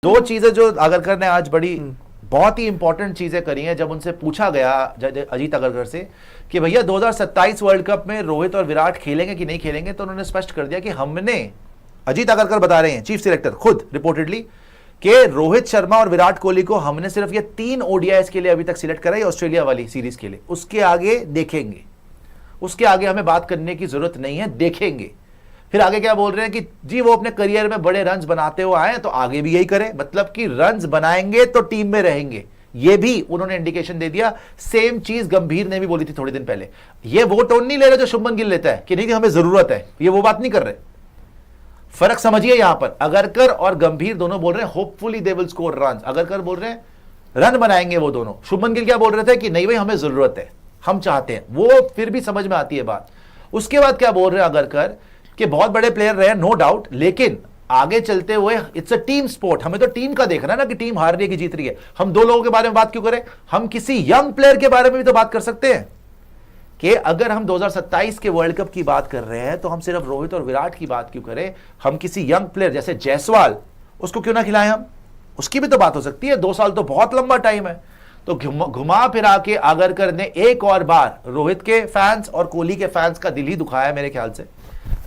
दो चीजें जो आगरकर ने आज बड़ी बहुत ही इंपॉर्टेंट चीजें करी हैं। जब उनसे पूछा गया अजीत आगरकर से कि भैया 2027 वर्ल्ड कप में रोहित और विराट खेलेंगे कि नहीं खेलेंगे, तो उन्होंने स्पष्ट कर दिया कि हमने, अजीत आगरकर बता रहे हैं, चीफ सिलेक्टर खुद रिपोर्टेडली, कि रोहित शर्मा और विराट कोहली को हमने सिर्फ ये 3 ओडीआईस के लिए अभी तक सिलेक्ट करा है, ऑस्ट्रेलिया वाली सीरीज के लिए। उसके आगे देखेंगे, उसके आगे हमें बात करने की जरूरत नहीं है, देखेंगे। फिर आगे क्या बोल रहे हैं कि जी वो अपने करियर में बड़े रन्स बनाते हुए आए तो आगे भी यही करें, मतलब कि रन्स बनाएंगे तो टीम में रहेंगे। ये भी उन्होंने इंडिकेशन दे दिया। सेम चीज गंभीर ने भी बोली थी थोड़ी दिन पहले। ये वो टोन नहीं ले रहे जो शुभमन गिल लेता है कि नहीं हमें जरूरत है, ये वो बात नहीं कर रहे। फर्क समझिए यहां पर, अगरकर और गंभीर दोनों बोल रहे हैं hopefully they will score runs. Agarkar बोल रहे हैं रन बनाएंगे वो दोनों। शुभमन गिल क्या बोल रहे थे कि नहीं भाई हमें जरूरत है, हम चाहते हैं। वो फिर भी समझ में आती है बात। उसके बाद क्या बोल रहे हैं अगरकर कि बहुत बड़े प्लेयर रहे नो डाउट, लेकिन आगे चलते हुए इट्स अ टीम स्पोर्ट, हमें तो टीम का देखना है ना कि टीम हार रही है कि जीत रही है। हम दो लोगों के बारे में बात क्यों करें, हम किसी यंग प्लेयर के बारे में भी तो बात कर सकते हैं कि अगर हम 2027 के वर्ल्ड कप की बात कर रहे हैं तो हम सिर्फ रोहित और विराट की बात क्यों करें। हम किसी यंग प्लेयर जैसे जायसवाल, उसको क्यों ना खिलाएं हम, उसकी भी तो बात हो सकती है। 2 साल तो बहुत लंबा टाइम है। तो घुमा फिरा के आगरकर ने एक और बार रोहित के फैंस और कोहली के फैंस का दिल ही दुखाया मेरे ख्याल से,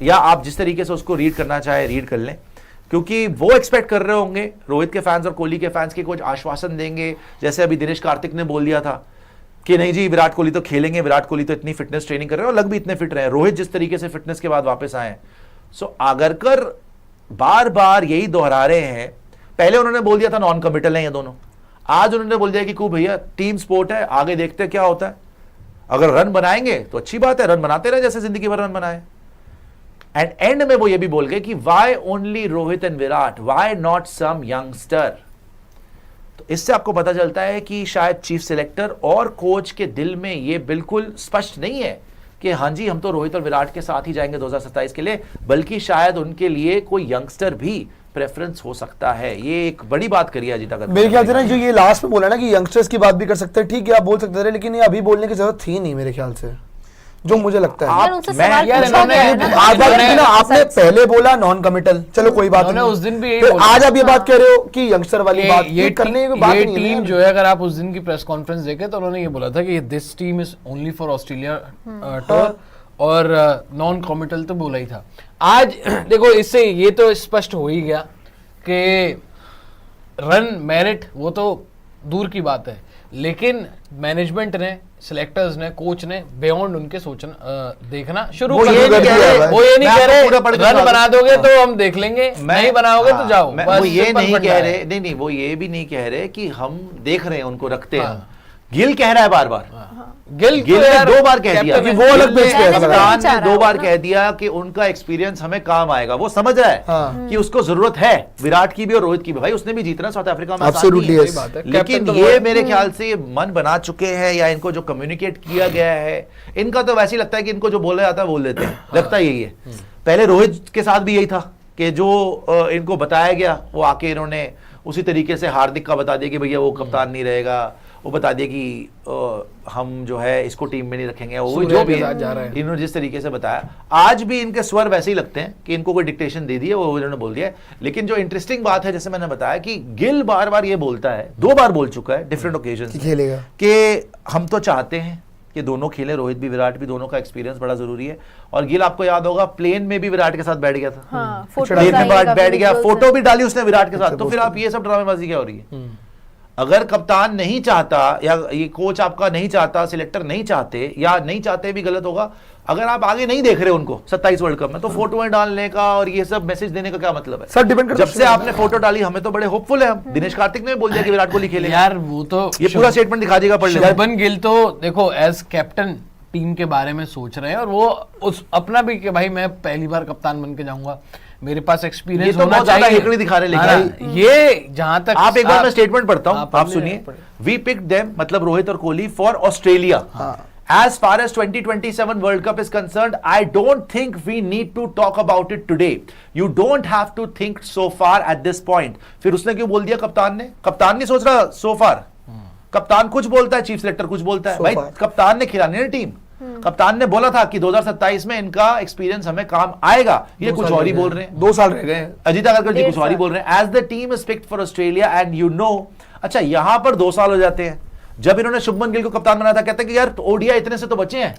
या आप जिस तरीके से उसको रीड करना चाहे रीड कर लें, क्योंकि वो एक्सपेक्ट कर रहे होंगे रोहित के फैंस और कोहली के फैंस के कुछ आश्वासन देंगे। जैसे अभी दिनेश कार्तिक ने बोल दिया था कि नहीं जी विराट कोहली तो खेलेंगे, विराट कोहली तो इतनी फिटनेस ट्रेनिंग कर रहे हैं और लग भी इतने फिट रहे हैं। रोहित जिस तरीके से फिटनेस के बाद वापस आए, सो आगरकर बार बार यही दोहरा रहे हैं। पहले उन्होंने बोल दिया था नॉन कमिटल है ये दोनों, आज उन्होंने बोल दिया कि खूब भैया टीम स्पोर्ट है, आगे देखते हैं क्या होता है। अगर रन बनाएंगे तो अच्छी बात है, रन बनाते रहे जैसे जिंदगी भर रन बनाए। एंड एंड में वो ये भी बोल गए कि why only Rohit and Virat, why not some youngster. तो इससे आपको पता चलता है कि शायद चीफ सिलेक्टर और कोच के दिल में ये बिल्कुल स्पष्ट नहीं है कि हाँ जी हम तो रोहित और विराट के साथ ही जाएंगे 2027 के लिए, बल्कि शायद उनके लिए कोई यंगस्टर भी प्रेफरेंस हो सकता है। ये एक बड़ी बात करी अजीत आगरकर। मेरे ख्याल से ना जो ये लास्ट में बोला ना कि यंगस्टर्स की बात भी कर सकते हैं, ठीक है आप बोल सकते थे, लेकिन ये अभी बोलने की जरूरत थी नहीं मेरे ख्याल से, जो मुझे लगता है। आपने पहले बोला नॉन कमिटल, चलो कोई बात नहीं, उस दिन भी आज आप ये बात कह रहे हो कि यंगस्टर वाली बात ये करने की बात नहीं है। टीम जो है, अगर आप उस दिन की प्रेस कॉन्फ्रेंस देखें तो उन्होंने ये बोला था कि this team is only for Australia tour, और नॉन कमिटल तो बोला ही था। आज देखो इससे ये तो स्पष्ट हो ही गया कि रन मेरिट वो तो दूर की बात है, लेकिन मैनेजमेंट ने, सिलेक्टर्स ने, कोच ने बियॉन्ड उनके सोचना देखना शुरू कर दिया। वो ये नहीं कह रहे रन बना दोगे तो हम देख लेंगे, नहीं बनाओगे तो जाओ। वो ये नहीं कह रहे, नहीं वो ये भी नहीं कह रहे कि हम देख रहे हैं उनको रखते हैं। गिल कह रहा है बार बार, गिल ने 2 बार कह दिया कि वो अलग बेस पे है। कप्तान ने 2 बार कह दिया कि उनका एक्सपीरियंस हमें काम आएगा। वो समझ रहा है कि उसको जरूरत है विराट की भी और रोहित की भी। भाई उसने भी जीतना साउथ अफ्रीका में, लेकिन ये मेरे ख्याल से मन बना चुके हैं, या इनको जो कम्युनिकेट किया गया है, इनका तो वैसे ही लगता है कि इनको जो बोला जाता है बोल देते हैं, लगता यही है। पहले रोहित के साथ भी यही था कि जो इनको बताया गया वो आके इन्होंने उसी तरीके से हार्दिक का बता दिया कि भैया वो कप्तान नहीं रहेगा, वो बता दिया कि हम जो है इसको टीम में नहीं रखेंगे, वो जो भी इन्होंने जिस तरीके से बताया। आज भी इनके स्वर वैसे ही लगते हैं कि इनको कोई डिक्टेशन दे दी है, वो इन्होंने बोल दिया है। लेकिन जो इंटरेस्टिंग बात है, जैसे मैंने बताया कि गिल बार बार ये बोलता है, 2 बार बोल चुका है डिफरेंट ओकेजन खेलेगा, कि हम तो चाहते हैं कि दोनों खेले, रोहित भी विराट भी, दोनों का एक्सपीरियंस बड़ा जरूरी है। और गिल आपको याद होगा प्लेन में भी विराट के साथ बैठ गया था, प्लेन में बैठ गया, फोटो भी डाली उसने विराट के साथ। तो फिर आप ये सब ड्रामेबाजी क्या हो रही है? अगर कप्तान नहीं चाहता, या ये कोच आपका नहीं चाहता, सिलेक्टर नहीं चाहते, या नहीं चाहते भी गलत होगा, अगर आप आगे नहीं देख रहे उनको 27 वर्ल्ड कप में, तो फोटो डालने का और ये सब मैसेज देने का क्या मतलब है? सर डिपेंड करता है। जब से आपने फोटो डाली हमें तो बड़े होपफुल है हम। दिनेश कार्तिक ने बोल दिया कि विराट कोहली खेले यार, वो तो ये पूरा स्टेटमेंट दिखा देगा पढ़ लेना। शुभमन गिल तो देखो एज कैप्टन टीम के बारे में सोच रहे हैं, और वो उस अपना भी कि भाई मैं पहली बार कप्तान बन के जाऊंगा, मेरे पास एक्सपीरियंस होना चाहिए। हेकड़ी दिखा रहे, लेकिन ये जहां तक आप एक बार मैं स्टेटमेंट पढ़ता हूं, आप सुनिए। वी पिक्ड देम, मतलब रोहित और Kohli, for Australia. As far as 2027 World Cup is concerned, I don't think we need to talk about it today. You don't have to think so far at this point. फिर उसने क्यों बोल दिया कप्तान ने? कप्तान नहीं सोच रहा so far। कप्तान कुछ बोलता है, चीफ सिलेक्टर कुछ बोलता है। भाई कप्तान ने खिलानी है टीम, कप्तान ने बोला था कि 2027 में इनका एक्सपीरियंस हमें काम आएगा, ये कुछ और ही बोल रहे हैं। 2 साल रह गए। अजीत अगरकर जी कुछ और ही बोल रहे हैं। As the team is picked for Australia and you know, अच्छा यहां पर 2 साल हो जाते हैं। जब इन्होंने शुभमन गिल को कप्तान बनाया था, कहते हैं कि यार ओडीआई इतने से तो बचे हैं,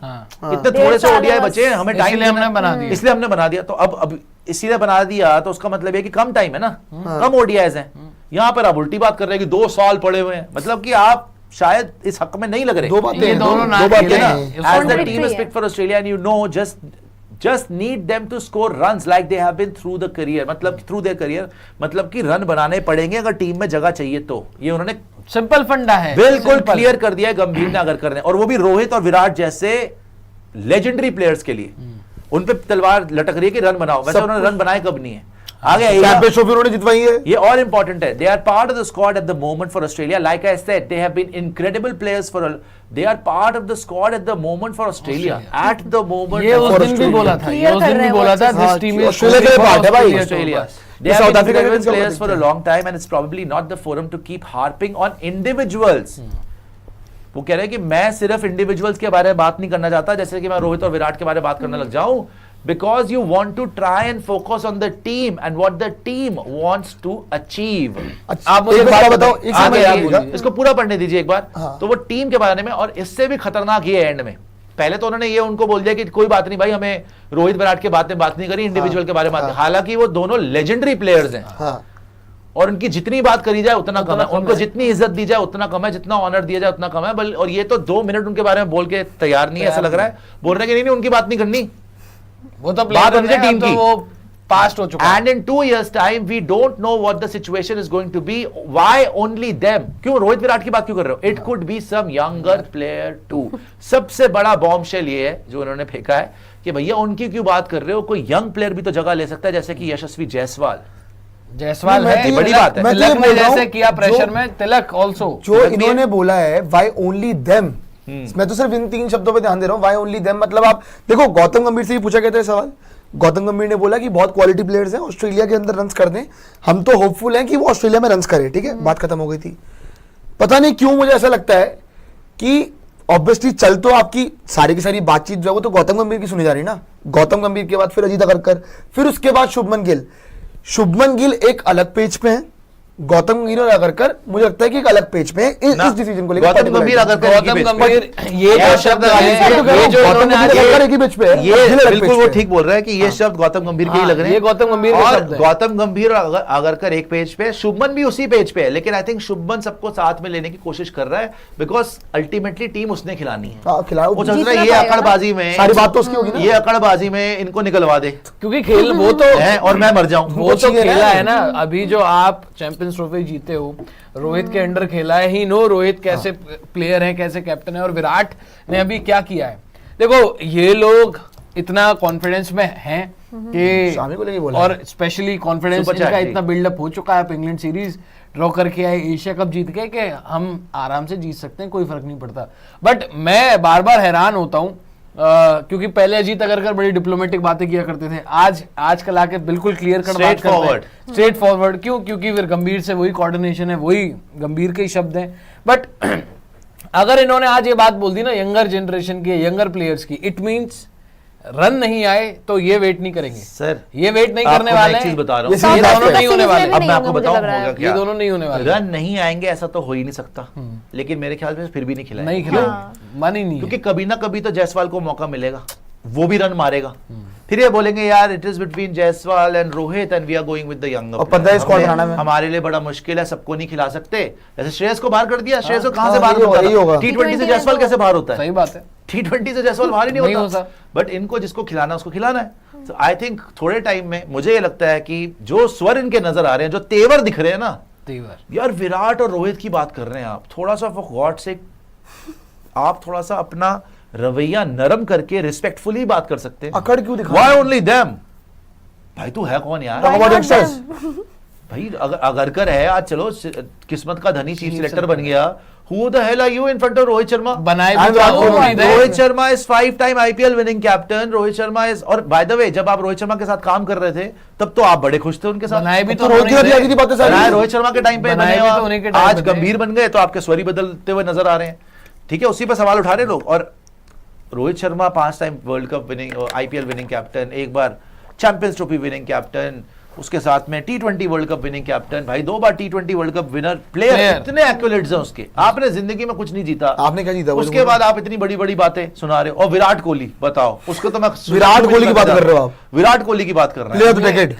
इतने थोड़े से ओडीआई बचे हैं, हमें टाइम हमने बना दिया, इसलिए हमने बना दिया। तो अब इसीलिए बना दिया तो उसका मतलब है कि कम टाइम है ना, कम ओडीआईज हैं। यहां पर आप उल्टी बात कर रहे हैं कि 2 साल पड़े हुए हैं, मतलब कि आप शायद इस हक में नहीं लग रहे। दो बातें ये हैं, दोनों ना दो बातें खेलें। हैं। As the team is picked for Australia and you know just need them to score runs like they have been through the career, मतलब through their career, मतलब कि रन बनाने पड़ेंगे अगर टीम में जगह चाहिए तो। ये उन्होंने सिंपल फंडा है, बिल्कुल क्लियर कर दिया है गंभीर ने अगर करने, और वो भी रोहित और विराट जैसे लेजेंडरी प्लेयर्स के लिए। उन पे तलवार लटक रही है कि रन बनाओ, वैसे उन्होंने रन बनाए कब नहीं है। आगे चैंपियंस ट्रॉफी उन्होंने जितवाई है। ये और इंपॉर्टेंट है, they are part of the squad at the moment for Australia. Like I said, they have been incredible players for, they are part of the squad at the moment for Australia, at the moment. ये उस दिन भी बोला था, ये उस दिन भी बोला था, दिस टीम इज ऑस्ट्रेलिया के लिए पार्ट है भाई। Australia. They ये have साउथ been अफ्रीका के incredible लिए players for a long time and it's probably not the forum to keep harping on individuals. वो कह रहे हैं कि मैं सिर्फ इंडिविजुअल्स के बारे में बात नहीं करना चाहता, जैसे कि मैं रोहित और विराट के बारे में बात करने लग जाऊं, because you want to try and focus on the team and what the team wants to achieve. आप मुझे एक बात बताओ, एक आगे सेकंड आगे, याद इसको पूरा पढ़ने दीजिए एक बार। हाँ। तो वो टीम के बारे में, और इससे भी खतरनाक ये एंड में, पहले तो उन्होंने ये उनको बोल दिया कि कोई बात नहीं भाई, हमें रोहित विराट के बात में बात नहीं करी, इंडिविजुअल के बारे में बात। हालांकि वो दोनों लेजेंडरी प्लेयर्स हैं, हाँ। और उनकी जितनी बात करी जाए उतना कम है, उनको जितनी इज्जत दी जाए उतना कम है, जितना ऑनर दिया जाए उतना कम है। और ये तो 2 मिनट उनके बारे में बोल के तैयार नहीं है, ऐसा लग रहा है। बोल रहे हैं कि नहीं उनकी बात नहीं करनी, वो तो बात होनी चाहिए टीम तो की। वो पास्ट हो चुका है। And in 2 years time we don't know what the situation is going to be, why only them. क्यों रोहित विराट की बात क्यों कर रहे हो? It could be some younger player too. सबसे बड़ा बॉम्बशेल ये है जो उन्होंने फेंका है कि भैया उनकी क्यों बात कर रहे हो, कोई यंग प्लेयर भी तो जगह ले सकता है, जैसे कि यशस्वी जायसवाल। जायसवाल मैं है, तो बड़ी बात है। मैं तो तिलक ये ने बोल रहा जैसे हूं, किया प्रेशर जो- में, तिलक ऑल्सो जो इन्होंने बोला है वाई ओनली देम, मैं तो सिर्फ इन 3 शब्दों पे ध्यान दे रहा हूँ, वाई ओनली देम। मतलब आप देखो, गौतम गंभीर से ही पूछा गया था सवाल, गौतम गंभीर ने बोला कि बहुत क्वालिटी प्लेयर्स हैं, ऑस्ट्रेलिया के अंदर रन्स कर दें, हम तो होपफुल हैं कि वो ऑस्ट्रेलिया में रन्स करे। ठीक है, बात खत्म हो गई थी। पता नहीं क्यों मुझे ऐसा लगता है कि ऑब्वियसली चल तो आपकी सारी की सारी बातचीत जो है वो तो गौतम गंभीर की सुनी जा रही ना। गौतम गंभीर के बाद फिर अजीत अगरकर, फिर उसके बाद शुभमन गिल। शुभमन गिल एक अलग पेज पे है, गौतम गंभीर और अगरकर मुझे लगता है कि एक अलग पेज पे है इस डिसीजन को लेकर। गौतम गंभीर अगरकर एक ही गौतम पेज पे। गंभीर ये यार जो शब्द शब्द है, ये ये जो गौतम इन्होंने आज गंभीर अगरकर एक ही पेज पे है, ये गिल अलग बिल्कुल पेज वो पे है। ठीक बोल रहा है कि ये शब्द गौतम गंभीर के ही हाँ, लग रहे हैं। ये गौतम गंभीर के और शब्द हैं। गौतम गंभीर और अगरकर एक पेज पे है, शुभमन भी उसी पेज पे है, लेकिन आई थिंक शुभमन सबको साथ में लेने की कोशिश कर रहा है, बिकॉज अल्टीमेटली टीम उसने खिलानी है। हाँ, खिलाओ। वो सोच जीतना रहा है ये पड़ेगा ना। अकड़बाजी में, सारी बात तो उसकी होगी ना। ये अकड़बाजी में इनको निकलवा दे क्योंकि खेल वो तो है और मैं मर जाऊं। वो तो चाहिए ना। खेला है ना। अभी जो आप चैंपियंस ट्रॉफी जीते हो, रोहित के अंडर खेला है, ही नो रोहित कैसे प्लेयर है, कैसे कैप्टन है, और विराट ने अभी क्या किया है। देखो ये लोग इतना कॉन्फिडेंस में हैं कि शामी को लेके बोला और स्पेशली कॉन्फिडेंस सुपर इनका चैट इतना बिल्डअप हो चुका है, आप इंग्लैंड सीरीज ड्रॉ करके आए, एशिया कप जीत गए, कि हम आराम से जीत सकते हैं, कोई फर्क नहीं पड़ता। बट मैं बार बार हैरान होता हूँ क्योंकि पहले अजीत अगरकर बड़ी डिप्लोमेटिक बातें किया करते थे, आज कल आके बिल्कुल क्लियर कट बात करते हैं, स्ट्रेट फॉरवर्ड। क्यों? क्योंकि फिर गंभीर से वही कोऑर्डिनेशन है, वही गंभीर के ही शब्द हैं। बट अगर इन्होंने आज ये बात बोल दी ना यंगर जनरेशन की, यंगर प्लेयर्स की, इट मींस रन नहीं आए तो ये वेट नहीं करेंगे सर, ये वेट नहीं आपको करने मैं वाले एक चीज हैं। बता रहा ये हूं, ये दोनों नहीं होने वाले। अब मैं आपको मुझे बताऊं लग रहा है। होगा क्या। ये दोनों नहीं होने वाले। रन नहीं आएंगे ऐसा तो हो ही नहीं सकता, लेकिन मेरे ख्याल से फिर भी नहीं खिलाएंगे। नहीं खिलाएंगे, मन ही नहीं है। क्योंकि कभी ना कभी तो जायसवाल को मौका मिलेगा, वो भी रन मारेगा, फिर ये बोलेंगे यार it is between Jaiswal and Rohit and we are going with the younger. और 15 स्क्वाड बनाना में हमारे लिए बड़ा मुश्किल है, सबको नहीं खिला सकते। जैसे श्रेयस को बाहर कर दिया, श्रेयस को कहां हाँ, से बाहर यही होगा। होता है? T20 से जायसवाल कैसे बाहर होता है? सही बात है। T20 से जायसवाल बाहर ही नहीं नहीं होता। होता। बट इनको जिसको खिलाना है उसको खिलाना है। तो आई थिंक थोड़े टाइम में मुझे ये लगता है कि जो स्वर इनके नजर आ रहे हैं, जो तेवर दिख रहे हैं ना, तेवर यार विराट और रोहित की बात कर रहे हैं आप, थोड़ा सा फॉर गॉड से आप थोड़ा सा अपना रवैया नरम करके रिस्पेक्टफुली बात कर सकते हैं। अकड़ क्यों दिखा? Why only them? भाई तू है कौन यार? Talk about youngsters. भाई अगरकर है आज, चलो किस्मत का धनी चीफ सिलेक्टर बन गया। Who the hell are you in front of Rohit Sharma? बनाए And भी तो विराट वो कोहली। नहीं थे। Rohit Sharma is 5-time IPL winning captain. Rohit Sharma is, और बाय द वे जब आप रोहित शर्मा के साथ काम कर रहे थे तब तो आप बड़े खुश थे उनके साथ। बनाए भी तो तो रोहित उन्होंने की लगी थी बातें सारी। बनाए रोहित शर्मा के टाइम पे बनाए बने भी हो तो आप। उन्हीं के टाइम आज पे थे। गंभीर बन गए तो आपके स्वरी बदलते हुए नजर आ रहे हैं। ठीक है, उसी पर सवाल उठा रहे लोग। और Rohit Sharma 5 time world cup winning, IPL winning captain, एक बार चैंपियंस ट्रॉफी विनिंग कैप्टन, उसके साथ में T20 world cup winning captain, भाई 2 बार T20 world cup winner player, इतने एक्युलेट्स हैं उसके। आपने जिंदगी में कुछ नहीं जीता, आपने क्या जीता? उसके बाद आप इतनी बड़ी बड़ी बातें सुना रहे हो। और विराट कोहली बताओ, उसको तो मैं विराट कोहली की बात कर रहे हो आप? विराट कोहली की बात कर रहा प्लेयर ऑफ द डेकेड।